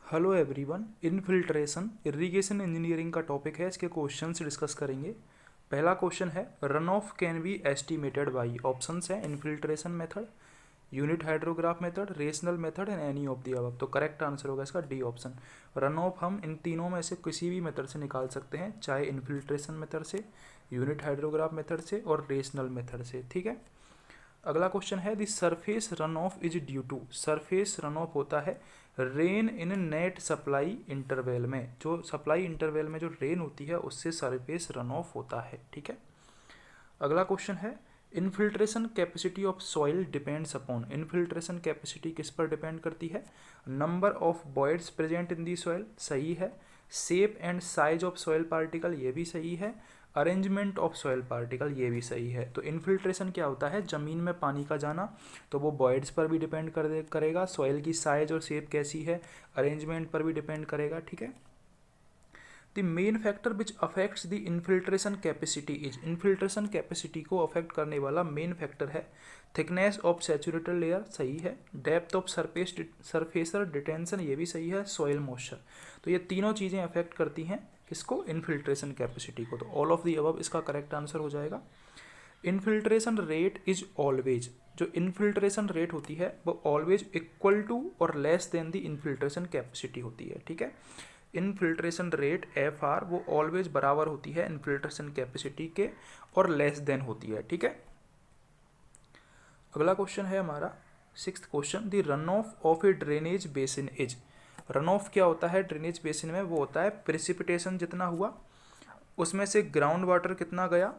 Hello everyone. Infiltration irrigation engineering का topic है। इसके क्वेश्चन से डिस्कस करेंगे। पहला क्वेश्चन है runoff can be estimated by. Options हैं infiltration method, unit hydrograph method, rational method and any of the above. तो correct answer होगा इसका डी ऑप्शन। रन ऑफ हम इन तीनों में से किसी भी मेथड से निकाल सकते हैं, चाहे इनफिल्ट्रेशन मेथड से, यूनिट हाइड्रोग्राफ मेथड से और रेशनल मेथड से। ठीक है। अगला क्वेश्चन है the surface run off is due to. Surface run off होता है rain in net supply interval में। जो सप्लाई इंटरवल में जो रेन होती है उससे सरफेस रन ऑफ होता है। ठीक है। अगला क्वेश्चन है infiltration capacity of soil depends upon. Infiltration capacity किस पर डिपेंड करती है? Number of voids present in the soil, सही है। Shape and size of soil particle, ये भी सही है। अरेंजमेंट ऑफ सॉइल पार्टिकल, ये भी सही है। तो इनफिल्ट्रेशन क्या होता है? ज़मीन में पानी का जाना, तो वो वॉइड्स पर भी डिपेंड करेगा। सॉइल की साइज और शेप कैसी है, अरेंजमेंट पर भी डिपेंड करेगा। ठीक है। The main factor which affects the infiltration capacity is. Infiltration capacity को अफेक्ट करने वाला मेन फैक्टर है थिकनेस ऑफ सैचुरेटेड लेयर, सही है। डेप्थ ऑफ सरफेसर डिटेंशन, ये भी सही है। सॉइल मॉइस्चर, तो ये तीनों चीज़ें अफेक्ट करती हैं किसको? इनफिल्ट्रेशन कैपेसिटी को। तो ऑल ऑफ दी अबव इसका करेक्ट आंसर हो जाएगा। Infiltration rate is always. जो इनफिल्ट्रेशन रेट होती है वो ऑलवेज इक्वल टू और less than the infiltration capacity होती है। ठीक है। इनफिल्ट्रेशन रेट एफ आर वो ऑलवेज बराबर होती है इनफिल्ट्रेशन कैपेसिटी के और लेस देन होती है। ठीक है। अगला क्वेश्चन है हमारा sixth question, the run of A drainage basin is. Run of क्या होता है ड्रेनेज बेसिन में? वो होता है प्रेसिपिटेशन जितना हुआ उसमें से ग्राउंड वाटर कितना गया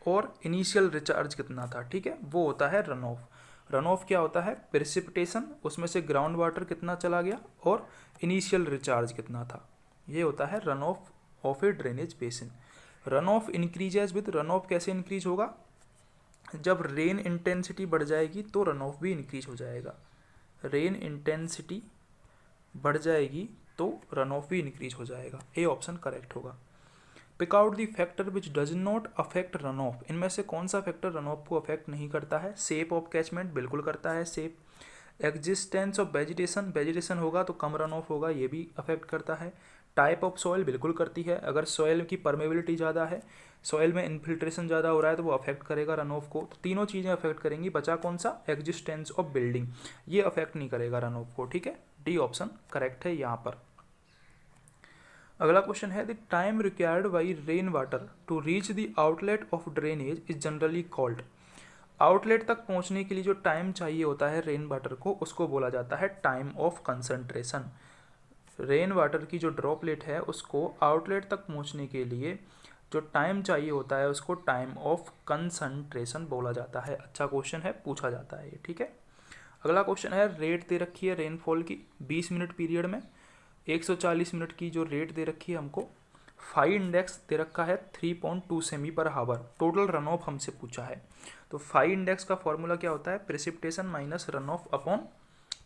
और इनिशियल रिचार्ज कितना था। ठीक है, वो होता है रन ऑफ। रन ऑफ क्या होता है? प्रेसिपिटेशन, उसमें से ग्राउंड वाटर कितना चला गया और इनिशियल रिचार्ज कितना था। ये होता है run of A drainage basin. Run of increases with. Run of कैसे इंक्रीज होगा? जब रेन इंटेंसिटी बढ़ जाएगी तो रन ऑफ भी इंक्रीज हो जाएगा। रेन इंटेंसिटी बढ़ जाएगी तो रन ऑफ भी इंक्रीज हो जाएगा। ए ऑप्शन करेक्ट होगा। Pick out the factor which does not affect run off. इनमें से कौन सा फैक्टर रन ऑफ को अफेक्ट नहीं करता है? शेप ऑफ कैचमेंट, बिल्कुल करता है shape. Existence of vegetation, vegetation होगा तो कम रन ऑफ होगा, ये भी अफेक्ट करता है। टाइप ऑफ सॉइल, बिल्कुल करती है। अगर सॉइल की परमेबिलिटी ज़्यादा है, सॉइल में इन्फिल्ट्रेशन ज़्यादा हो रहा है तो वो अफेक्ट करेगा रन ऑफ को। तो तीनों चीज़ें अफेक्ट करेंगी। बचा कौन सा? एग्जिस्टेंस ऑफ बिल्डिंग, ये अफेक्ट नहीं करेगा रन ऑफ को। ठीक है, डी ऑप्शन करेक्ट है यहाँ पर। अगला क्वेश्चन है the time required by rain water to reach the outlet of drainage is generally called. Outlet तक पहुंचने के लिए जो टाइम चाहिए होता है रेन वाटर को, उसको बोला जाता है time of concentration. Rain water की जो ड्रॉपलेट है उसको आउटलेट तक पहुंचने के लिए जो टाइम चाहिए होता है उसको टाइम ऑफ कंसंट्रेशन बोला जाता है। अच्छा क्वेश्चन है, पूछा जाता है ये। ठीक है। अगला क्वेश्चन है रेट दे रखी है रेनफॉल की 20 मिनट पीरियड में 140 मिनट की जो रेट दे रखी है हमको। फाई इंडेक्स दे रखा है 3.2 सेमी पर हावर। टोटल रन ऑफ हमसे पूछा है। तो फाई इंडेक्स का फॉर्मूला क्या होता है? Precipitation minus run of upon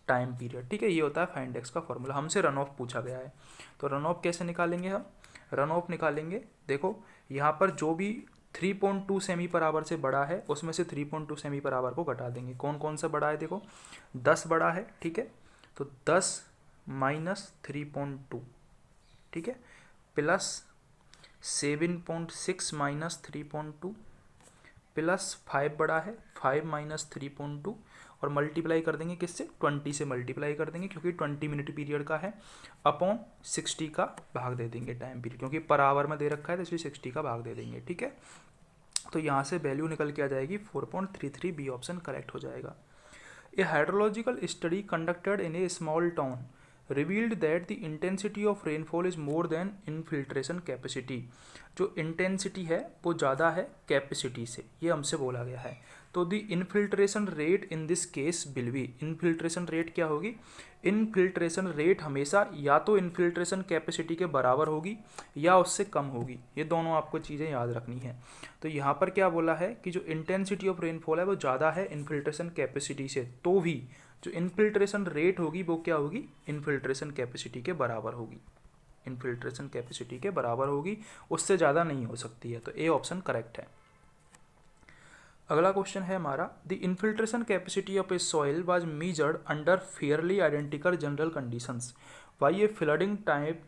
time period. ठीक है, ये होता है फाई इंडेक्स का फॉर्मूला। हमसे रन ऑफ पूछा गया है तो रन ऑफ कैसे निकालेंगे हम? रन ऑफ निकालेंगे, देखो यहाँ पर जो भी 3.2 सेमी पर आवर से बड़ा है उसमें से 3.2 सेमी पर आवर को घटा देंगे। कौन कौन सा बड़ा है? देखो 10 बड़ा है। ठीक है, तो 10 माइनस 3.2, ठीक है, प्लस 7.6 माइनस 3.2 प्लस 5 बड़ा है 5 माइनस 3.2 और मल्टीप्लाई कर देंगे किससे? 20 से मल्टीप्लाई कर देंगे क्योंकि 20 मिनट पीरियड का है, अपॉन 60 का भाग दे देंगे टाइम पीरियड, क्योंकि पर आवर में दे रखा है तो इसलिए 60 का भाग दे देंगे। ठीक है, तो यहाँ से वैल्यू निकल के आ जाएगी 4.33। बी ऑप्शन करेक्ट हो जाएगा। A hydrological study conducted in a small town revealed that the intensity of rainfall is more than infiltration capacity. जो इंटेंसिटी है वो ज़्यादा है कैपेसिटी से, ये हमसे बोला गया है। तो the infiltration rate in this case will be. Infiltration rate क्या होगी? इनफिल्ट्रेशन रेट हमेशा या तो इनफिल्ट्रेशन कैपेसिटी के बराबर होगी या उससे कम होगी। ये दोनों आपको चीज़ें याद रखनी है। तो यहाँ पर क्या बोला है कि जो इंटेंसिटी ऑफ रेनफॉल है वो ज़्यादा है इनफिल्ट्रेशन कैपेसिटी से, तो भी जो इनफिल्ट्रेशन रेट होगी वो क्या होगी? इनफिल्ट्रेशन कैपेसिटी के बराबर होगी। इनफिल्ट्रेशन कैपेसिटी के बराबर होगी, उससे ज़्यादा नहीं हो सकती है। तो ए ऑप्शन करेक्ट है। अगला क्वेश्चन है हमारा, the infiltration capacity of a soil was measured under fairly identical general conditions by a flooding type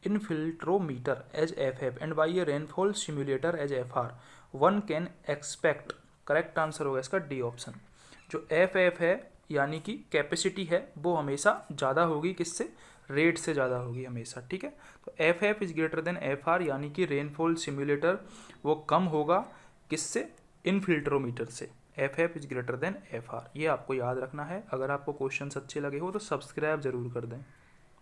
infiltrometer as FF and by a rainfall simulator as FR। One can expect, correct answer होगा इसका D option. जो FF है यानी कि capacity है वो हमेशा ज़्यादा होगी, किससे, रेट से ज़्यादा होगी हमेशा, ठीक है। तो FF is greater than FR यानी कि रेनफॉल सिम्युलेटर वो कम होगा किससे, इनफिल्ट्रोमीटर से। FF is greater than FR, ये आपको याद रखना है। अगर आपको क्वेश्चन अच्छे लगे हो तो सब्सक्राइब जरूर कर दें।